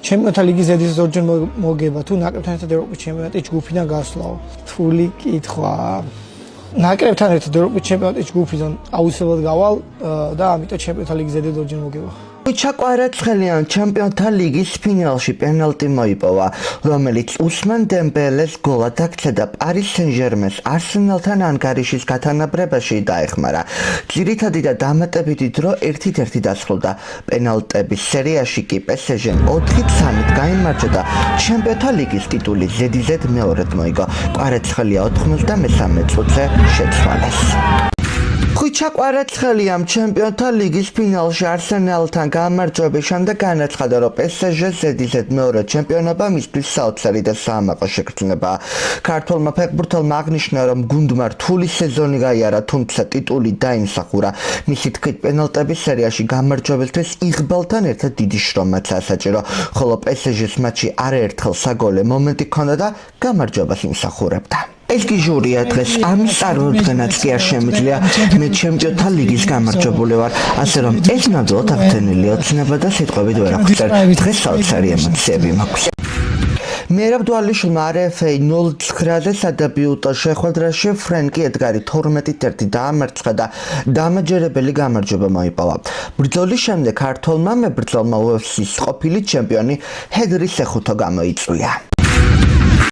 ჩემპიონთა ლიგის ზედის ორჯერ მოგება თუ ნაკრებთან ერთად ევროპის ჩემპიონატის ჯგუფიდან გასვლაო. რთული კითხვა. ნაკრებთან ერთად ევროპის ჩემპიონატის ჯგუფიდან აუცილებლად გავალ და ამიტომ ჩემპიონთა ლიგის ზედის ორჯერ მოგება. ჩაკვარაცხელიან ჩემპიონთა ლიგის ფინალში პენალტი მოიპოვა, რომელიც უსმან დემბელეს გოლად აქცია და პარის სენ-ჟერმენს არსენალთან ანგარიშის გათანაბრებაში დაეხმარა. ძირითადი და დამატებითი დრო 1-1 დასრულდა. პენალტების სერიაში კი PSG-მ 4-3 გაიმარჯვა და ჩემპიონთა ლიგის ტიტული ზედიზედ მეორედ მოიგო. კვარაცხელია 93 წუთზე შეცვალეს. ჩაკვარაცხელიამ ჩემპიონთა ლიგის ფინალში არსენალთან გამარჯვების შემდეგ განაცხადა, რომ PSG-ს ზედიზედ მეორე ჩემპიონობა მისთვის საოცარი და საამაყო შეგრძნება. ქართველმა ფეხბურთელმა აღნიშნა, რომ გუნდმა რთული სეზონი გაიარა, თუმცა ტიტული დაიმსახურა. მისი თქმით, პენალტების სერიაში გამარჯვებისთვის იღბალთან ერთად დიდი შრომაც ასაჭირო, ხოლო PSG-ს მატჩში არაერთხელ საგოლე მომენტი ჰქონდა და გამარჯვებას იმსახურებდა. ეს კი ჟურია დღეს ამის წარმოდგენაც კი არ შემიძლია. მე ჩემპიონთა ლიგის გამარჯვებული ვარ, ასე რომ ეს ნამდვილად აღთენილი ოცნება და სიტყვებით ვერ აღწერ. დღეს საოცარი ემოციები მაქვს. მერაბ დვალიშვილმა RFA 0-9-ზე სადებიუტო შეხვედრაში ფრენკი ედგარი 12-1 დაამარცხა და დამაჯერებელი გამარჯვება მოიპოვა. ბრძოლის შემდეგ ქართველმა მებრძოლმა UFC-ს ყოფილი ჩემპიონი ჰენრი სეხუთო გამოიწვია.